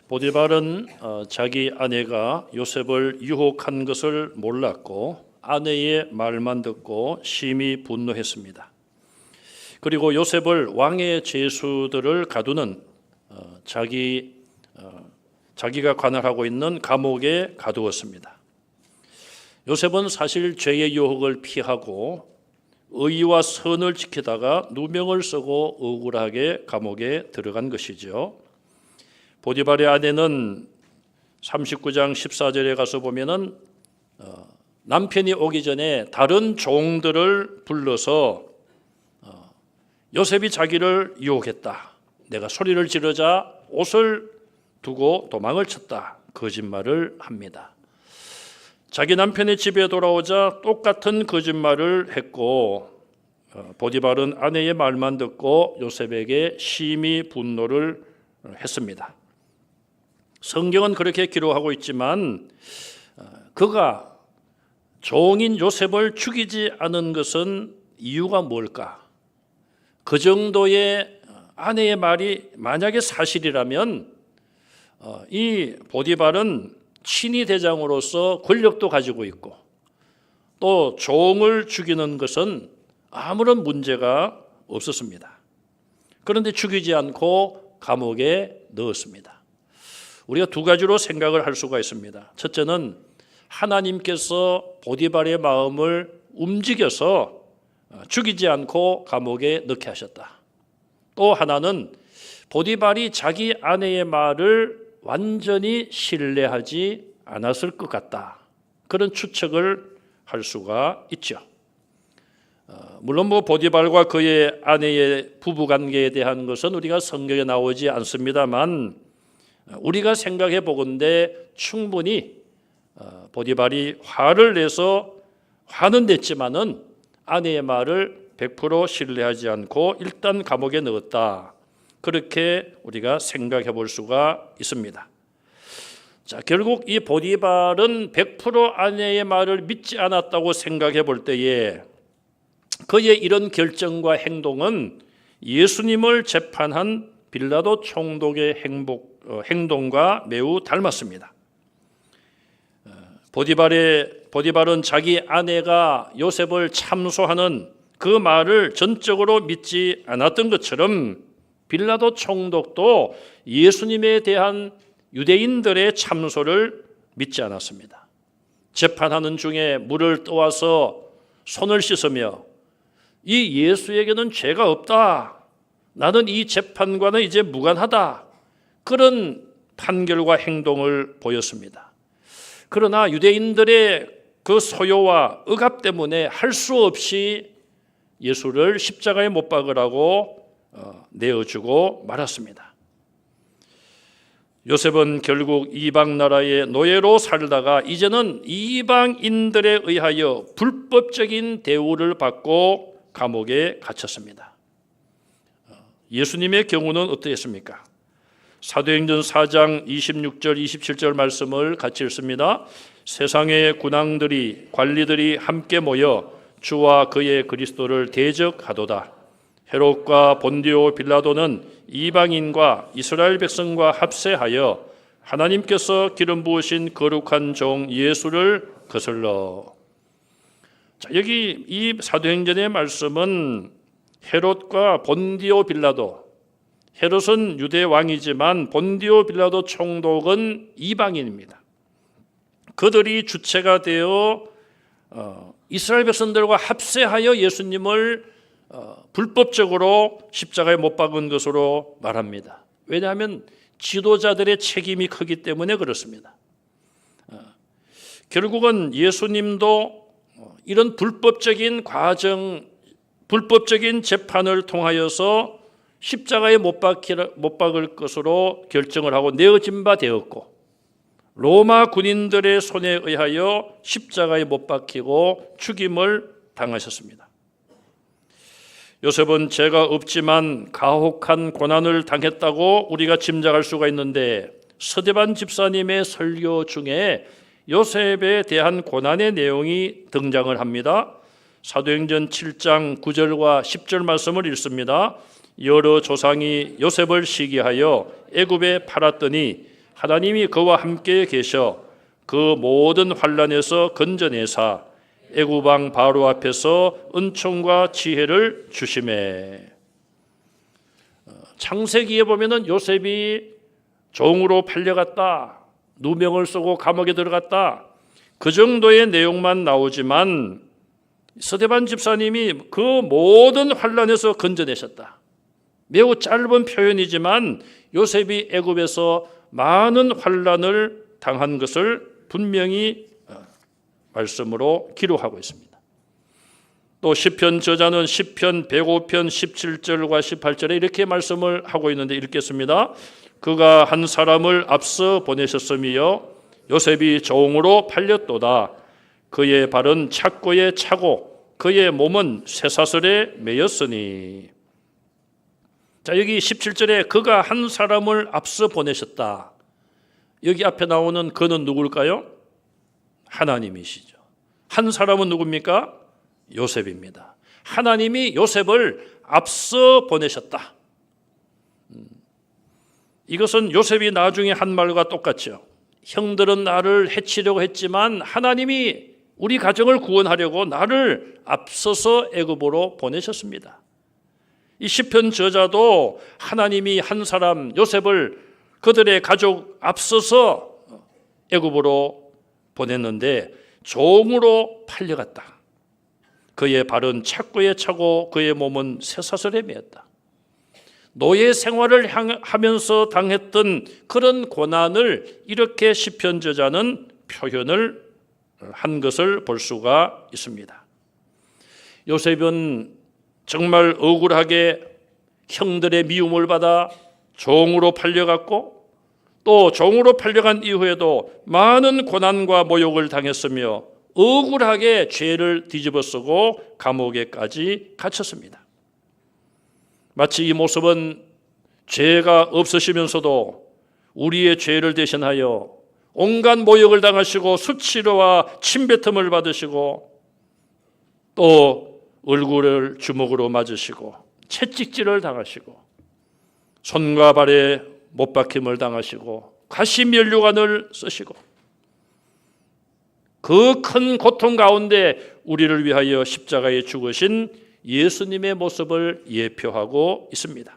보디발은 자기 아내가 요셉을 유혹한 것을 몰랐고 아내의 말만 듣고 심히 분노했습니다. 그리고 요셉을 왕의 죄수들을 가두는 자기가 관할하고 있는 감옥에 가두었습니다. 요셉은 사실 죄의 유혹을 피하고 의와 선을 지키다가 누명을 쓰고 억울하게 감옥에 들어간 것이죠. 보디발의 아내는 39장 14절에 가서 보면은 남편이 오기 전에 다른 종들을 불러서 요셉이 자기를 유혹했다. 내가 소리를 지르자 옷을 두고 도망을 쳤다. 거짓말을 합니다. 자기 남편의 집에 돌아오자 똑같은 거짓말을 했고 보디발은 아내의 말만 듣고 요셉에게 심히 분노를 했습니다. 성경은 그렇게 기록하고 있지만 그가 종인 요셉을 죽이지 않은 것은 이유가 뭘까? 그 정도의 아내의 말이 만약에 사실이라면 이 보디발은 친위 대장으로서 권력도 가지고 있고 또 종을 죽이는 것은 아무런 문제가 없었습니다. 그런데 죽이지 않고 감옥에 넣었습니다. 우리가 두 가지로 생각을 할 수가 있습니다. 첫째는 하나님께서 보디발의 마음을 움직여서 죽이지 않고 감옥에 넣게 하셨다. 또 하나는 보디발이 자기 아내의 말을 완전히 신뢰하지 않았을 것 같다. 그런 추측을 할 수가 있죠. 물론 보디발과 그의 아내의 부부관계에 대한 것은 우리가 성경에 나오지 않습니다만 우리가 생각해 보건대 충분히 보디발이 화를 내서 화는 냈지만은 아내의 말을 100% 신뢰하지 않고 일단 감옥에 넣었다. 그렇게 우리가 생각해 볼 수가 있습니다. 자, 결국 이 보디발은 100% 아내의 말을 믿지 않았다고 생각해 볼 때에 그의 이런 결정과 행동은 예수님을 재판한 빌라도 총독의 행동과 매우 닮았습니다. 보디발은 자기 아내가 요셉을 참소하는 그 말을 전적으로 믿지 않았던 것처럼 빌라도 총독도 예수님에 대한 유대인들의 참소를 믿지 않았습니다. 재판하는 중에 물을 떠와서 손을 씻으며 이 예수에게는 죄가 없다. 나는 이 재판과는 이제 무관하다. 그런 판결과 행동을 보였습니다. 그러나 유대인들의 그 소요와 억압 때문에 할 수 없이 예수를 십자가에 못 박으라고 내어주고 말았습니다. 요셉은 결국 이방 나라의 노예로 살다가 이제는 이방인들에 의하여 불법적인 대우를 받고 감옥에 갇혔습니다. 예수님의 경우는 어떠했습니까? 사도행전 4장 26절 27절 말씀을 같이 읽습니다. 세상의 군왕들이 관리들이 함께 모여 주와 그의 그리스도를 대적하도다. 헤롯과 본디오 빌라도는 이방인과 이스라엘 백성과 합세하여 하나님께서 기름 부으신 거룩한 종 예수를 거슬러. 자, 여기 이 사도행전의 말씀은 헤롯과 본디오 빌라도, 헤롯은 유대 왕이지만 본디오 빌라도 총독은 이방인입니다. 그들이 주체가 되어 이스라엘 백성들과 합세하여 예수님을 불법적으로 십자가에 못 박은 것으로 말합니다. 왜냐하면 지도자들의 책임이 크기 때문에 그렇습니다. 결국은 예수님도 이런 불법적인 과정, 불법적인 재판을 통하여서 십자가에 못 박을 것으로 결정을 하고 내어진 바 되었고 로마 군인들의 손에 의하여 십자가에 못 박히고 죽임을 당하셨습니다. 요셉은 죄가 없지만 가혹한 고난을 당했다고 우리가 짐작할 수가 있는데 서대반 집사님의 설교 중에 요셉에 대한 고난의 내용이 등장을 합니다. 사도행전 7장 9절과 10절 말씀을 읽습니다. 여러 조상이 요셉을 시기하여 애굽에 팔았더니 하나님이 그와 함께 계셔 그 모든 환난에서 건져내사 애굽 왕 바로 앞에서 은총과 지혜를 주시매. 창세기에 보면은 요셉이 종으로 팔려갔다, 누명을 쓰고 감옥에 들어갔다, 그 정도의 내용만 나오지만 스데반 집사님이 그 모든 환난에서 건져내셨다. 매우 짧은 표현이지만 요셉이 애굽에서 많은 환난을 당한 것을 분명히 말씀으로 기록하고 있습니다. 또 시편 저자는 시편 105편 17절과 18절에 이렇게 말씀을 하고 있는데 읽겠습니다. 그가 한 사람을 앞서 보내셨으며 요셉이 종으로 팔렸도다. 그의 발은 착고에 차고 그의 몸은 쇠사슬에 매였으니. 자, 여기 17절에 그가 한 사람을 앞서 보내셨다. 여기 앞에 나오는 그는 누굴까요? 하나님이시죠. 한 사람은 누굽니까? 요셉입니다. 하나님이 요셉을 앞서 보내셨다. 이것은 요셉이 나중에 한 말과 똑같죠. 형들은 나를 해치려고 했지만 하나님이 우리 가정을 구원하려고 나를 앞서서 애굽으로 보내셨습니다. 이 시편 저자도 하나님이 한 사람 요셉을 그들의 가족 앞서서 애굽으로 보냈는데 종으로 팔려갔다. 그의 발은 착고에 차고 그의 몸은 쇠사슬에 매였다. 노예 생활을 하면서 당했던 그런 고난을 이렇게 시편 저자는 표현을 한 것을 볼 수가 있습니다. 요셉은 정말 억울하게 형들의 미움을 받아 종으로 팔려갔고 또 종으로 팔려간 이후에도 많은 고난과 모욕을 당했으며 억울하게 죄를 뒤집어쓰고 감옥에까지 갇혔습니다. 마치 이 모습은 죄가 없으시면서도 우리의 죄를 대신하여 온갖 모욕을 당하시고 수치로와 침뱉음을 받으시고 또 얼굴을 주먹으로 맞으시고 채찍질을 당하시고 손과 발에 못박힘을 당하시고 가시면류관을 쓰시고 그 큰 고통 가운데 우리를 위하여 십자가에 죽으신 예수님의 모습을 예표하고 있습니다.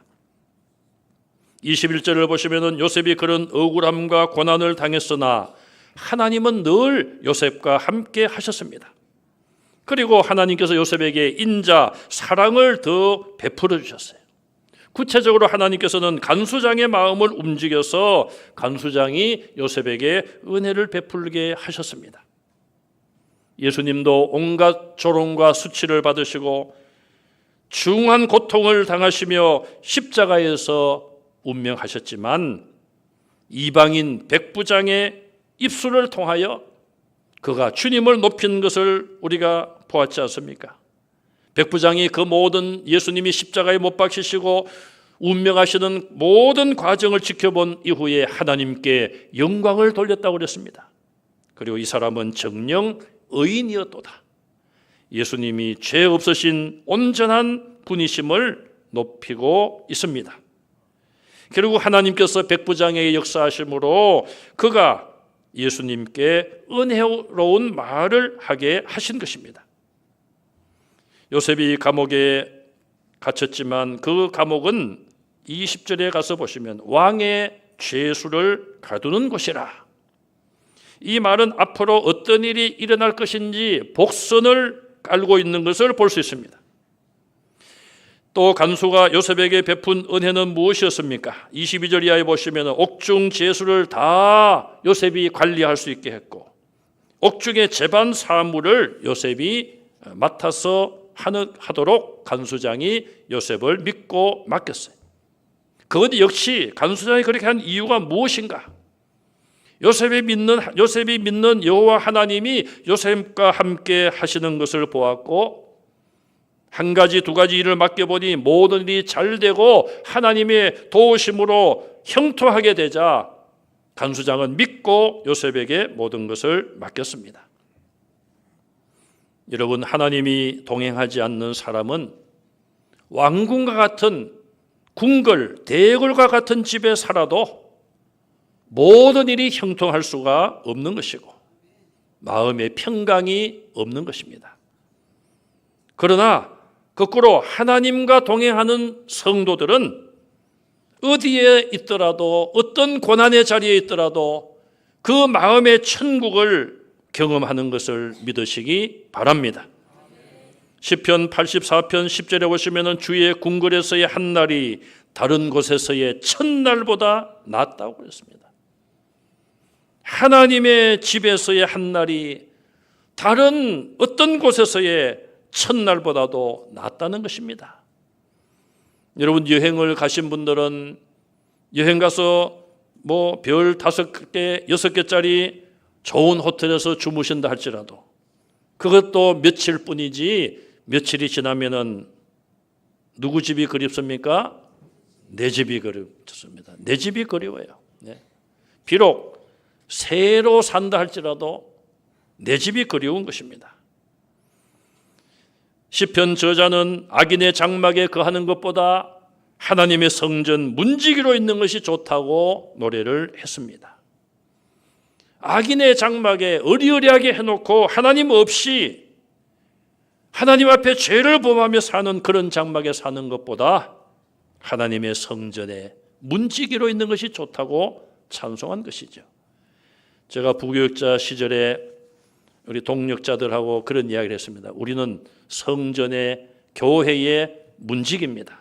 21절을 보시면 요셉이 그런 억울함과 고난을 당했으나 하나님은 늘 요셉과 함께 하셨습니다. 그리고 하나님께서 요셉에게 인자, 사랑을 더 베풀어 주셨어요. 구체적으로 하나님께서는 간수장의 마음을 움직여서 간수장이 요셉에게 은혜를 베풀게 하셨습니다. 예수님도 온갖 조롱과 수치를 받으시고 중한 고통을 당하시며 십자가에서 운명하셨지만 이방인 백부장의 입술을 통하여 그가 주님을 높인 것을 우리가 보았지 않습니까? 백부장이 그 모든 예수님이 십자가에 못 박히시고 운명하시는 모든 과정을 지켜본 이후에 하나님께 영광을 돌렸다고 그랬습니다. 그리고 이 사람은 정녕 의인이었도다. 예수님이 죄 없으신 온전한 분이심을 높이고 있습니다. 결국 하나님께서 백부장에게 역사하심으로 그가 예수님께 은혜로운 말을 하게 하신 것입니다. 요셉이 감옥에 갇혔지만 그 감옥은 20절에 가서 보시면 왕의 죄수를 가두는 곳이라. 이 말은 앞으로 어떤 일이 일어날 것인지 복선을 깔고 있는 것을 볼 수 있습니다. 또 간수가 요셉에게 베푼 은혜는 무엇이었습니까? 22절 이하에 보시면 옥중 제수를 다 요셉이 관리할 수 있게 했고 옥중의 제반 사물을 요셉이 맡아서 하도록 간수장이 요셉을 믿고 맡겼어요. 그것 역시 간수장이 그렇게 한 이유가 무엇인가? 요셉이 믿는 여호와 하나님이 요셉과 함께 하시는 것을 보았고 한 가지 두 가지 일을 맡겨보니 모든 일이 잘 되고 하나님의 도우심으로 형통하게 되자 간수장은 믿고 요셉에게 모든 것을 맡겼습니다. 여러분, 하나님이 동행하지 않는 사람은 왕궁과 같은 궁궐, 대궐과 같은 집에 살아도 모든 일이 형통할 수가 없는 것이고 마음의 평강이 없는 것입니다. 그러나 거꾸로 하나님과 동행하는 성도들은 어디에 있더라도 어떤 고난의 자리에 있더라도 그 마음의 천국을 경험하는 것을 믿으시기 바랍니다. 시편 84편 10절에 보시면 주의 궁궐에서의 한 날이 다른 곳에서의 첫날보다 낫다고 그랬습니다. 하나님의 집에서의 한 날이 다른 어떤 곳에서의 첫날보다도 낫다는 것입니다. 여러분 여행을 가신 분들은 여행 가서 별 5개, 6개짜리 좋은 호텔에서 주무신다 할지라도 그것도 며칠 뿐이지 며칠이 지나면은 누구 집이 그립습니까? 내 집이 그립습니다. 내 집이 그리워요. 네. 비록 새로 산다 할지라도 내 집이 그리운 것입니다. 시편 저자는 악인의 장막에 거하는 것보다 하나님의 성전 문지기로 있는 것이 좋다고 노래를 했습니다. 악인의 장막에 어리어리하게 해놓고 하나님 없이 하나님 앞에 죄를 범하며 사는 그런 장막에 사는 것보다 하나님의 성전에 문지기로 있는 것이 좋다고 찬송한 것이죠. 제가 부교육자 시절에 우리 동력자들하고 그런 이야기를 했습니다. 우리는 성전의 교회의 문지기입니다.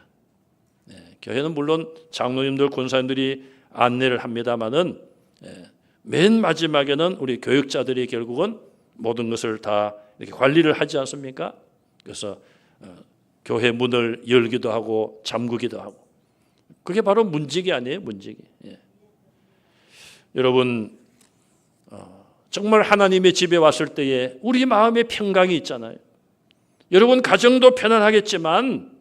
교회는 물론 장로님들, 권사님들이 안내를 합니다마는 맨 마지막에는 우리 교육자들이 결국은 모든 것을 다 이렇게 관리를 하지 않습니까? 그래서 교회 문을 열기도 하고 잠그기도 하고 그게 바로 문지기 아니에요? 문지기. 여러분 정말 하나님의 집에 왔을 때에 우리 마음에 평강이 있잖아요. 여러분 가정도 편안하겠지만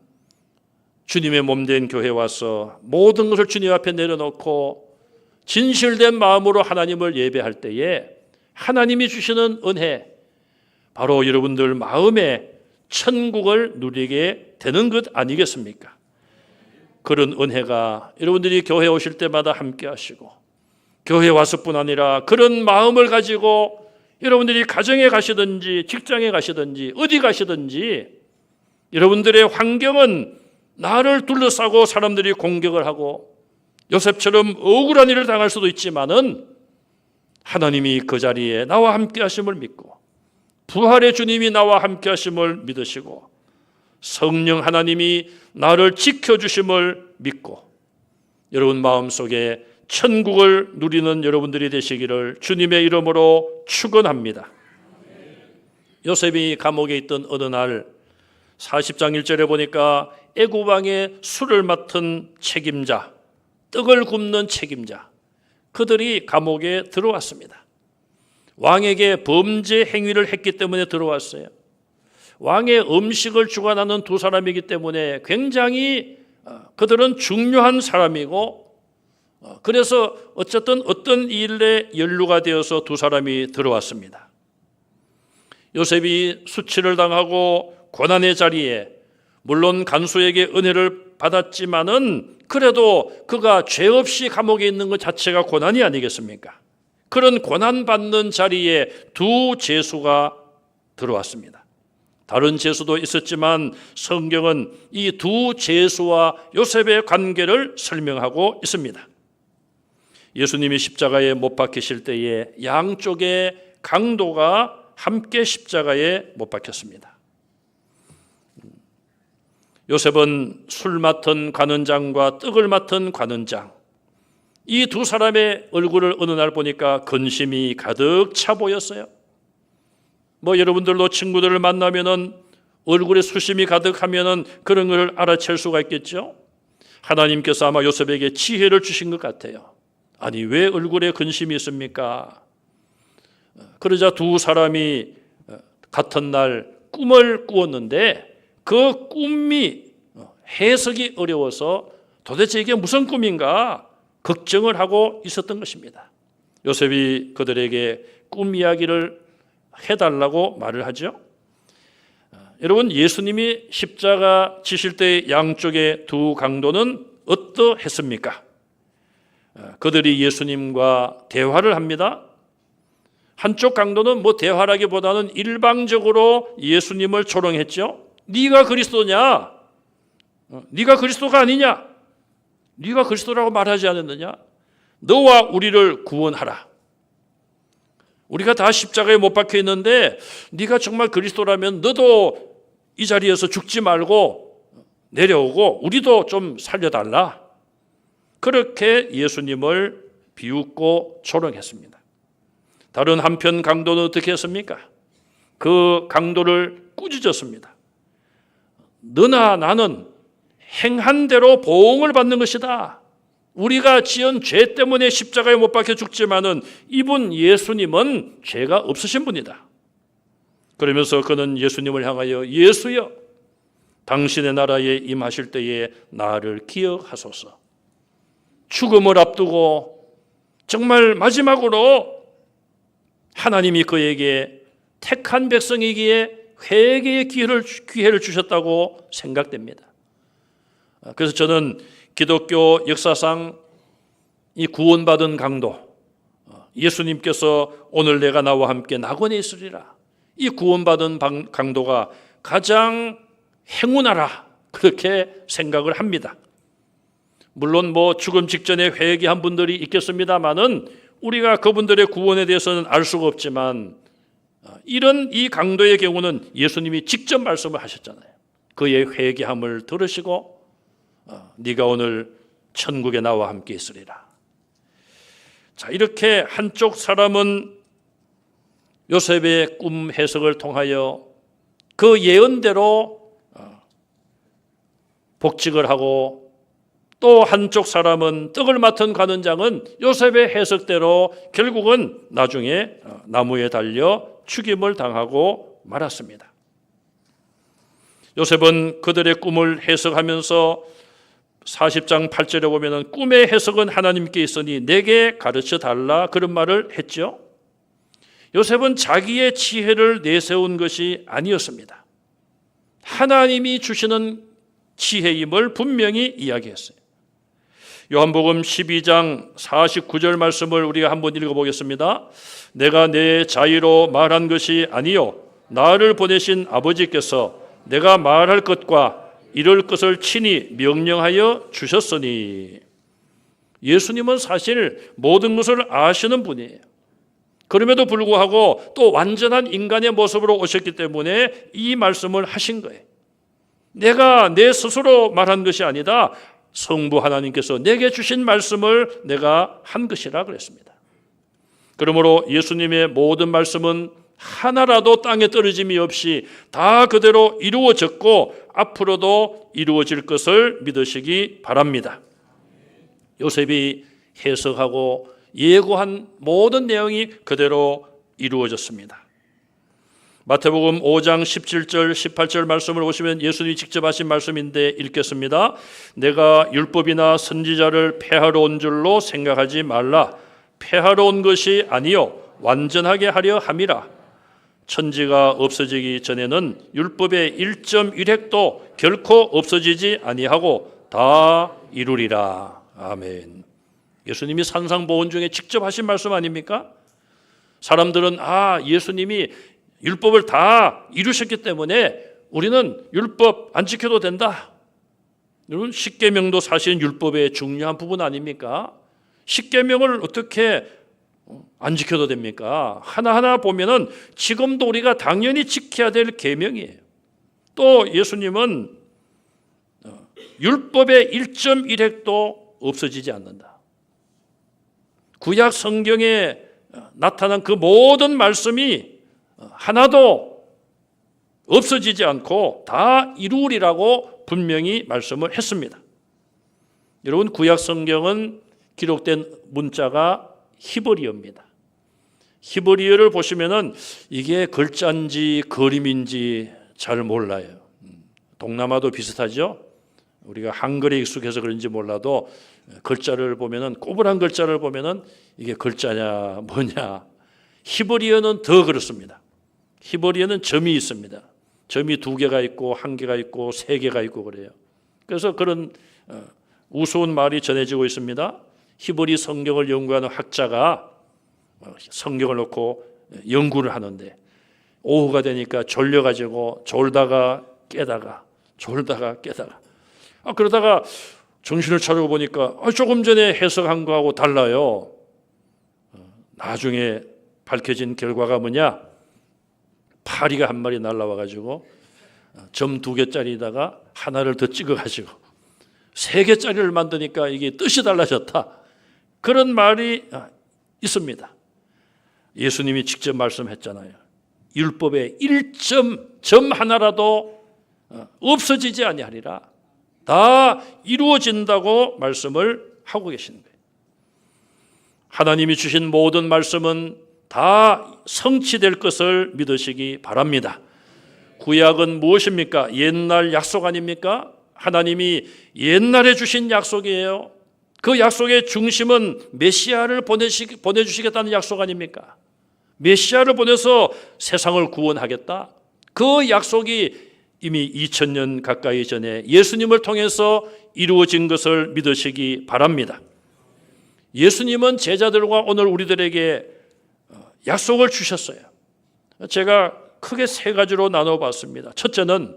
주님의 몸된 교회에 와서 모든 것을 주님 앞에 내려놓고 진실된 마음으로 하나님을 예배할 때에 하나님이 주시는 은혜, 바로 여러분들 마음에 천국을 누리게 되는 것 아니겠습니까? 그런 은혜가 여러분들이 교회에 오실 때마다 함께 하시고 교회에 와서뿐 아니라 그런 마음을 가지고 여러분들이 가정에 가시든지 직장에 가시든지 어디 가시든지 여러분들의 환경은 나를 둘러싸고 사람들이 공격을 하고 요셉처럼 억울한 일을 당할 수도 있지만은 하나님이 그 자리에 나와 함께 하심을 믿고 부활의 주님이 나와 함께 하심을 믿으시고 성령 하나님이 나를 지켜주심을 믿고 여러분 마음속에 천국을 누리는 여러분들이 되시기를 주님의 이름으로 축원합니다. 요셉이 감옥에 있던 어느 날 40장 1절에 보니까 애굽 왕의 술을 맡은 책임자, 떡을 굽는 책임자, 그들이 감옥에 들어왔습니다. 왕에게 범죄 행위를 했기 때문에 들어왔어요. 왕의 음식을 주관하는 두 사람이기 때문에 굉장히 그들은 중요한 사람이고 그래서 어쨌든 어떤 일에 연루가 되어서 두 사람이 들어왔습니다. 요셉이 수치를 당하고 고난의 자리에 물론 간수에게 은혜를 받았지만은 그래도 그가 죄 없이 감옥에 있는 것 자체가 고난이 아니겠습니까? 그런 고난받는 자리에 두 죄수가 들어왔습니다. 다른 죄수도 있었지만 성경은 이 두 죄수와 요셉의 관계를 설명하고 있습니다. 예수님이 십자가에 못 박히실 때에 양쪽의 강도가 함께 십자가에 못 박혔습니다. 요셉은 술 맡은 관원장과 떡을 맡은 관원장, 이 두 사람의 얼굴을 어느 날 보니까 근심이 가득 차 보였어요. 여러분들도 친구들을 만나면은 얼굴에 수심이 가득하면은 그런 걸 알아챌 수가 있겠죠. 하나님께서 아마 요셉에게 지혜를 주신 것 같아요. 아니 왜 얼굴에 근심이 있습니까? 그러자 두 사람이 같은 날 꿈을 꾸었는데 그 꿈이 해석이 어려워서 도대체 이게 무슨 꿈인가 걱정을 하고 있었던 것입니다. 요셉이 그들에게 꿈 이야기를 해달라고 말을 하죠. 여러분 예수님이 십자가 지실 때 양쪽의 두 강도는 어떠했습니까? 그들이 예수님과 대화를 합니다. 한쪽 강도는 대화라기보다는 일방적으로 예수님을 조롱했죠. 네가 그리스도냐? 네가 그리스도가 아니냐? 네가 그리스도라고 말하지 않았느냐? 너와 우리를 구원하라. 우리가 다 십자가에 못 박혀 있는데 네가 정말 그리스도라면 너도 이 자리에서 죽지 말고 내려오고 우리도 좀 살려달라. 그렇게 예수님을 비웃고 조롱했습니다. 다른 한편 강도는 어떻게 했습니까? 그 강도를 꾸짖었습니다. 너나 나는 행한 대로 보응을 받는 것이다. 우리가 지은 죄 때문에 십자가에 못 박혀 죽지만은 이분 예수님은 죄가 없으신 분이다. 그러면서 그는 예수님을 향하여 예수여, 당신의 나라에 임하실 때에 나를 기억하소서. 죽음을 앞두고 정말 마지막으로 하나님이 그에게 택한 백성이기에 회개의 기회를 주셨다고 생각됩니다. 그래서 저는 기독교 역사상 이 구원받은 강도, 예수님께서 오늘 내가 나와 함께 낙원에 있으리라, 이 구원받은 강도가 가장 행운하라, 그렇게 생각을 합니다. 물론 죽음 직전에 회개한 분들이 있겠습니다만은 우리가 그분들의 구원에 대해서는 알 수가 없지만 이런 이 강도의 경우는 예수님이 직접 말씀을 하셨잖아요. 그의 회개함을 들으시고 네가 오늘 천국에 나와 함께 있으리라. 자, 이렇게 한쪽 사람은 요셉의 꿈 해석을 통하여 그 예언대로 복직을 하고, 또 한쪽 사람은 떡을 맡은 관원장은 요셉의 해석대로 결국은 나중에 나무에 달려 죽임을 당하고 말았습니다. 요셉은 그들의 꿈을 해석하면서 40장 8절에 보면 꿈의 해석은 하나님께 있으니 내게 가르쳐 달라, 그런 말을 했죠. 요셉은 자기의 지혜를 내세운 것이 아니었습니다. 하나님이 주시는 지혜임을 분명히 이야기했어요. 요한복음 12장 49절 말씀을 우리가 한번 읽어보겠습니다. 내가 내 자의로 말한 것이 아니요 나를 보내신 아버지께서 내가 말할 것과 이룰 것을 친히 명령하여 주셨으니. 예수님은 사실 모든 것을 아시는 분이에요. 그럼에도 불구하고 또 완전한 인간의 모습으로 오셨기 때문에 이 말씀을 하신 거예요. 내가 내 스스로 말한 것이 아니다, 성부 하나님께서 내게 주신 말씀을 내가 한 것이라 그랬습니다. 그러므로 예수님의 모든 말씀은 하나라도 땅에 떨어짐이 없이 다 그대로 이루어졌고 앞으로도 이루어질 것을 믿으시기 바랍니다. 요셉이 해석하고 예고한 모든 내용이 그대로 이루어졌습니다. 마태복음 5장 17절 18절 말씀을 보시면 예수님이 직접 하신 말씀인데 읽겠습니다. 내가 율법이나 선지자를 폐하러 온 줄로 생각하지 말라. 폐하러 온 것이 아니요 완전하게 하려 함이라. 천지가 없어지기 전에는 율법의 1.1획도 결코 없어지지 아니하고 다 이루리라. 아멘. 예수님이 산상보훈 중에 직접 하신 말씀 아닙니까? 사람들은 예수님이 율법을 다 이루셨기 때문에 우리는 율법 안 지켜도 된다. 여러분, 십계명도 사실은 율법의 중요한 부분 아닙니까? 십계명을 어떻게 안 지켜도 됩니까? 하나하나 보면은 지금도 우리가 당연히 지켜야 될 계명이에요. 또 예수님은 율법의 1.1획도 없어지지 않는다. 구약 성경에 나타난 그 모든 말씀이 하나도 없어지지 않고 다 이루리라고 분명히 말씀을 했습니다. 여러분, 구약 성경은 기록된 문자가 히브리어입니다. 히브리어를 보시면은 이게 글자인지 그림인지 잘 몰라요. 동남아도 비슷하죠. 우리가 한글에 익숙해서 그런지 몰라도 글자를 보면은, 꼬불한 글자를 보면은 이게 글자냐 뭐냐. 히브리어는 더 그렇습니다. 히브리어는 점이 있습니다. 점이 2개가 있고 1개가 있고 3개가 있고 그래요. 그래서 그런 우스운 말이 전해지고 있습니다. 히브리 성경을 연구하는 학자가 성경을 놓고 연구를 하는데 오후가 되니까 졸려가지고 졸다가 깨다가 그러다가 정신을 차리고 보니까 조금 전에 해석한 거하고 달라요. 나중에 밝혀진 결과가 뭐냐? 파리가 한 마리 날라와가지고 점 2개짜리에다가 하나를 더 찍어가지고 3개짜리를 만드니까 이게 뜻이 달라졌다. 그런 말이 있습니다. 예수님이 직접 말씀했잖아요. 율법에 1점 하나라도 없어지지 아니하리라. 다 이루어진다고 말씀을 하고 계신 거예요. 하나님이 주신 모든 말씀은 다 성취될 것을 믿으시기 바랍니다. 구약은 무엇입니까? 옛날 약속 아닙니까? 하나님이 옛날에 주신 약속이에요. 그 약속의 중심은 메시아를 보내주시겠다는 약속 아닙니까? 메시아를 보내서 세상을 구원하겠다. 그 약속이 이미 2000년 가까이 전에 예수님을 통해서 이루어진 것을 믿으시기 바랍니다. 예수님은 제자들과 오늘 우리들에게 약속을 주셨어요. 제가 크게 3가지로 나눠봤습니다. 첫째는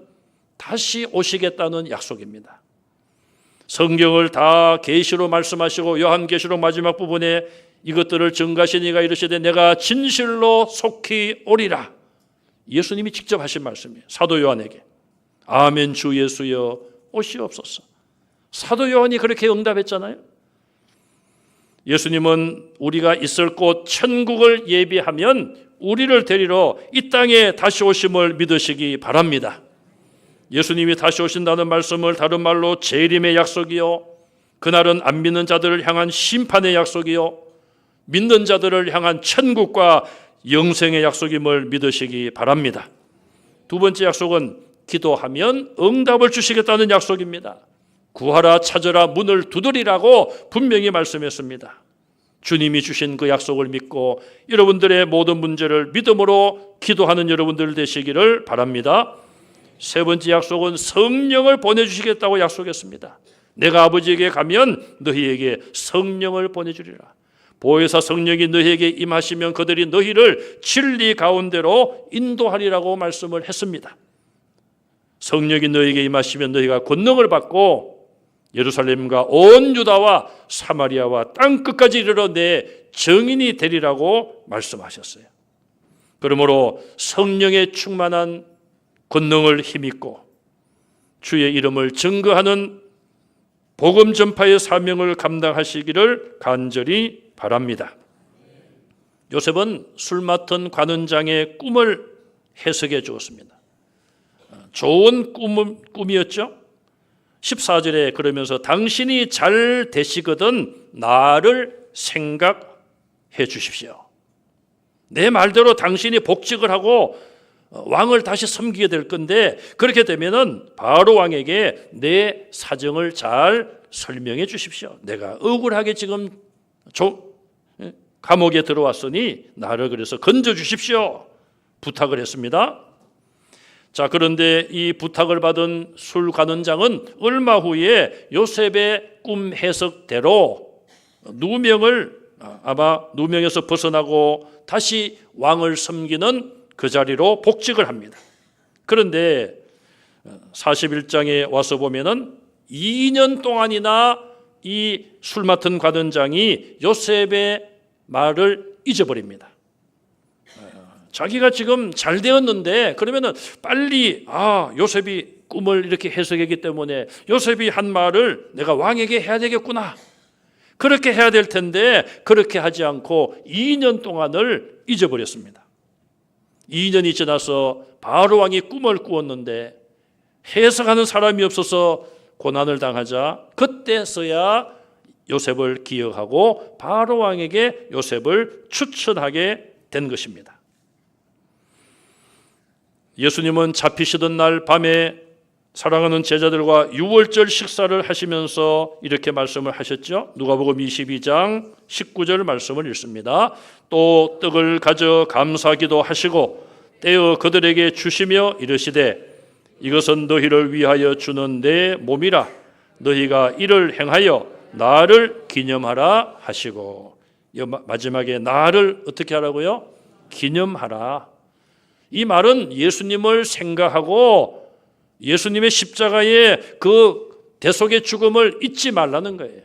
다시 오시겠다는 약속입니다. 성경을 다 계시로 말씀하시고 요한계시록 마지막 부분에 이것들을 증거하신 이가 이르시되 내가 진실로 속히 오리라. 예수님이 직접 하신 말씀이에요. 사도 요한에게. 아멘 주 예수여 오시옵소서. 사도 요한이 그렇게 응답했잖아요. 예수님은 우리가 있을 곳 천국을 예비하면 우리를 데리러 이 땅에 다시 오심을 믿으시기 바랍니다. 예수님이 다시 오신다는 말씀을 다른 말로 재림의 약속이요, 그날은 안 믿는 자들을 향한 심판의 약속이요, 믿는 자들을 향한 천국과 영생의 약속임을 믿으시기 바랍니다. 두 번째 약속은 기도하면 응답을 주시겠다는 약속입니다. 구하라 찾으라 문을 두드리라고 분명히 말씀했습니다. 주님이 주신 그 약속을 믿고 여러분들의 모든 문제를 믿음으로 기도하는 여러분들 되시기를 바랍니다. 세 번째 약속은 성령을 보내주시겠다고 약속했습니다. 내가 아버지에게 가면 너희에게 성령을 보내주리라. 보혜사 성령이 너희에게 임하시면 그들이 너희를 진리 가운데로 인도하리라고 말씀을 했습니다. 성령이 너희에게 임하시면 너희가 권능을 받고 예루살렘과 온 유다와 사마리아와 땅끝까지 이르러 내 증인이 되리라고 말씀하셨어요. 그러므로 성령의 충만한 권능을 힘입고 주의 이름을 증거하는 복음 전파의 사명을 감당하시기를 간절히 바랍니다. 요셉은 술 맡은 관원장의 꿈을 해석해 주었습니다. 좋은 꿈이었죠. 14절에 그러면서 당신이 잘 되시거든 나를 생각해 주십시오. 내 말대로 당신이 복직을 하고 왕을 다시 섬기게 될 건데 그렇게 되면은 바로 왕에게 내 사정을 잘 설명해 주십시오. 내가 억울하게 지금 감옥에 들어왔으니 나를 그래서 건져 주십시오. 부탁을 했습니다. 자, 그런데 이 부탁을 받은 술관원장은 얼마 후에 요셉의 꿈 해석대로 누명에서 벗어나고 다시 왕을 섬기는 그 자리로 복직을 합니다. 그런데 41장에 와서 보면은 2년 동안이나 이 술 맡은 관원장이 요셉의 말을 잊어버립니다. 자기가 지금 잘 되었는데 그러면은 빨리 요셉이 꿈을 이렇게 해석했기 때문에 요셉이 한 말을 내가 왕에게 해야 되겠구나. 그렇게 해야 될 텐데 그렇게 하지 않고 2년 동안을 잊어버렸습니다. 2년이 지나서 바로 왕이 꿈을 꾸었는데 해석하는 사람이 없어서 고난을 당하자 그때서야 요셉을 기억하고 바로 왕에게 요셉을 추천하게 된 것입니다. 예수님은 잡히시던 날 밤에 사랑하는 제자들과 유월절 식사를 하시면서 이렇게 말씀을 하셨죠. 누가복음 22장 19절 말씀을 읽습니다. 또 떡을 가져 감사기도 하시고 떼어 그들에게 주시며 이르시되 이것은 너희를 위하여 주는 내 몸이라. 너희가 이를 행하여 나를 기념하라 하시고, 마지막에 나를 어떻게 하라고요? 기념하라. 이 말은 예수님을 생각하고 예수님의 십자가의 그 대속의 죽음을 잊지 말라는 거예요.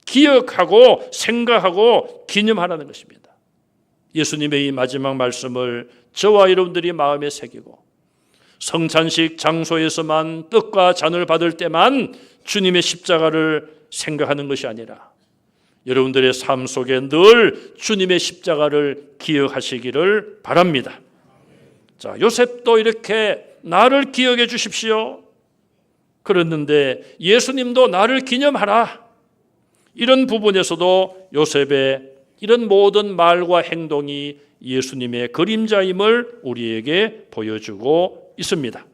기억하고 생각하고 기념하라는 것입니다. 예수님의 이 마지막 말씀을 저와 여러분들이 마음에 새기고 성찬식 장소에서만 떡과 잔을 받을 때만 주님의 십자가를 생각하는 것이 아니라 여러분들의 삶 속에 늘 주님의 십자가를 기억하시기를 바랍니다. 자, 요셉도 이렇게 나를 기억해 주십시오. 그랬는데 예수님도 나를 기념하라. 이런 부분에서도 요셉의 이런 모든 말과 행동이 예수님의 그림자임을 우리에게 보여주고 있습니다.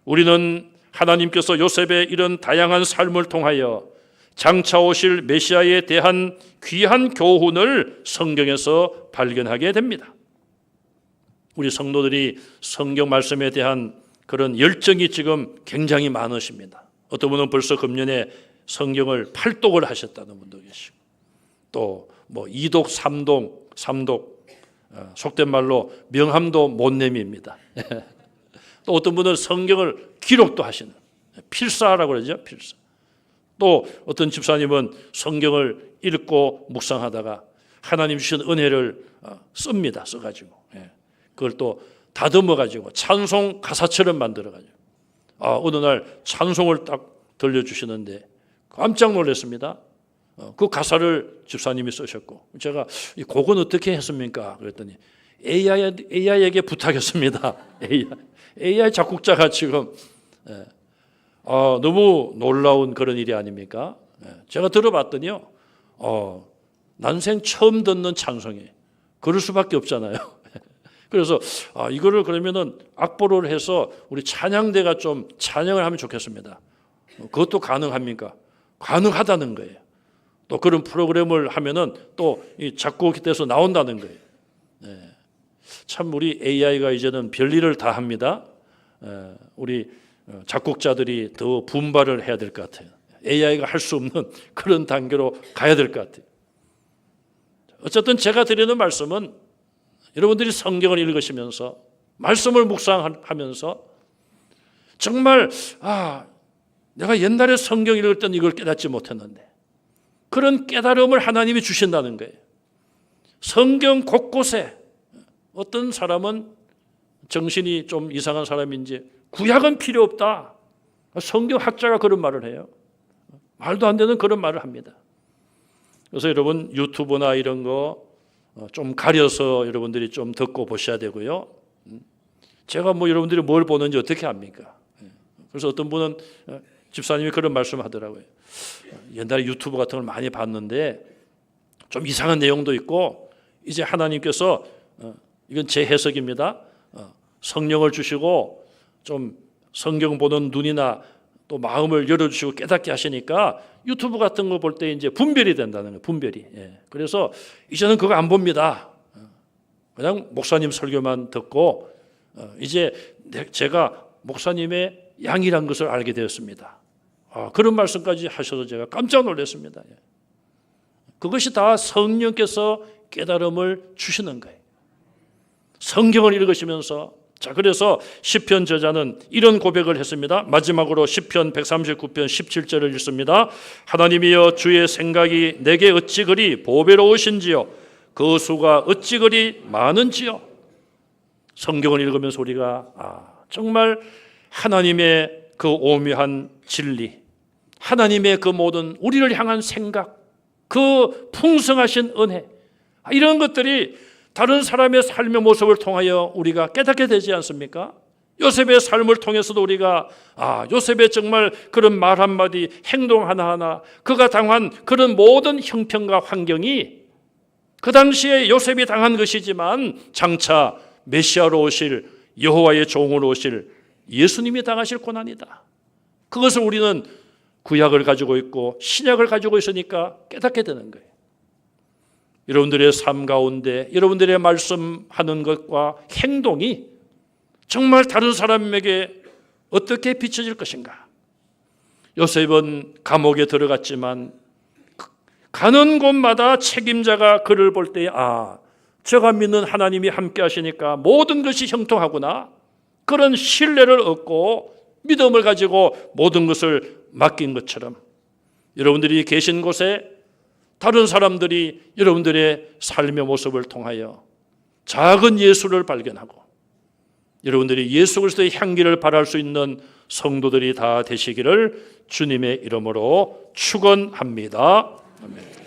우리는 하나님께서 요셉의 이런 다양한 삶을 통하여 장차 오실 메시아에 대한 귀한 교훈을 성경에서 발견하게 됩니다. 우리 성도들이 성경 말씀에 대한 그런 열정이 지금 굉장히 많으십니다. 어떤 분은 벌써 금년에 성경을 8독을 하셨다는 분도 계시고, 또 뭐 2독, 3독, 속된 말로 명함도 못 내밉니다. 또 어떤 분은 성경을 기록도 하시는, 필사라고 그러죠, 필사. 또 어떤 집사님은 성경을 읽고 묵상하다가 하나님 주신 은혜를 씁니다. 써가지고 그걸 또 다듬어가지고 찬송 가사처럼 만들어가지고 어느 날 찬송을 딱 들려주시는데 깜짝 놀랐습니다. 그 가사를 집사님이 쓰셨고, 제가 이 곡은 어떻게 했습니까? 그랬더니 AI에게 부탁했습니다. AI 작곡자가 지금 너무 놀라운 그런 일이 아닙니까? 제가 들어봤더니요, 난생 처음 듣는 찬송이 그럴 수밖에 없잖아요. 그래서 이거를 그러면은 악보를 해서 우리 찬양대가 좀 찬양을 하면 좋겠습니다. 그것도 가능합니까? 가능하다는 거예요. 또 그런 프로그램을 하면은 또 이 작곡이 돼서 나온다는 거예요. 참 우리 AI가 이제는 별일을 다 합니다. 우리 작곡자들이 더 분발을 해야 될 것 같아요. AI가 할 수 없는 그런 단계로 가야 될 것 같아요. 어쨌든 제가 드리는 말씀은 여러분들이 성경을 읽으시면서 말씀을 묵상하면서 정말 내가 옛날에 성경 읽을 때는 이걸 깨닫지 못했는데 그런 깨달음을 하나님이 주신다는 거예요. 성경 곳곳에 어떤 사람은 정신이 좀 이상한 사람인지 구약은 필요 없다. 성경학자가 그런 말을 해요. 말도 안 되는 그런 말을 합니다. 그래서 여러분 유튜브나 이런 거 좀 가려서 여러분들이 좀 듣고 보셔야 되고요. 제가 뭐 여러분들이 뭘 보는지 어떻게 압니까? 그래서 어떤 분은 집사님이 그런 말씀 하더라고요. 옛날에 유튜브 같은 걸 많이 봤는데 좀 이상한 내용도 있고 이제 하나님께서 이건 제 해석입니다. 성령을 주시고 좀 성경 보는 눈이나 또 마음을 열어주시고 깨닫게 하시니까 유튜브 같은 거 볼 때 이제 분별이 된다는 거예요. 분별이. 그래서 이제는 그거 안 봅니다. 그냥 목사님 설교만 듣고 이제 제가 목사님의 양이란 것을 알게 되었습니다. 그런 말씀까지 하셔서 제가 깜짝 놀랐습니다. 그것이 다 성령께서 깨달음을 주시는 거예요. 성경을 읽으시면서 자, 그래서 시편 저자는 이런 고백을 했습니다. 마지막으로 시편 139편 17절을 읽습니다. 하나님이여 주의 생각이 내게 어찌 그리 보배로우신지요 그 수가 어찌 그리 많은지요. 성경을 읽으면서 우리가 정말 하나님의 그 오묘한 진리, 하나님의 그 모든 우리를 향한 생각, 그 풍성하신 은혜, 이런 것들이 다른 사람의 삶의 모습을 통하여 우리가 깨닫게 되지 않습니까? 요셉의 삶을 통해서도 우리가 요셉의 정말 그런 말 한마디, 행동 하나하나, 그가 당한 그런 모든 형편과 환경이 그 당시에 요셉이 당한 것이지만 장차 메시아로 오실 여호와의 종으로 오실 예수님이 당하실 고난이다. 그것을 우리는 구약을 가지고 있고 신약을 가지고 있으니까 깨닫게 되는 거예요. 여러분들의 삶 가운데 여러분들의 말씀하는 것과 행동이 정말 다른 사람에게 어떻게 비춰질 것인가? 요셉은 감옥에 들어갔지만 가는 곳마다 책임자가 그를 볼 때 제가 믿는 하나님이 함께 하시니까 모든 것이 형통하구나. 그런 신뢰를 얻고 믿음을 가지고 모든 것을 맡긴 것처럼 여러분들이 계신 곳에 다른 사람들이 여러분들의 삶의 모습을 통하여 작은 예수를 발견하고 여러분들이 예수 그리스도의 향기를 발할 수 있는 성도들이 다 되시기를 주님의 이름으로 축원합니다. 아멘.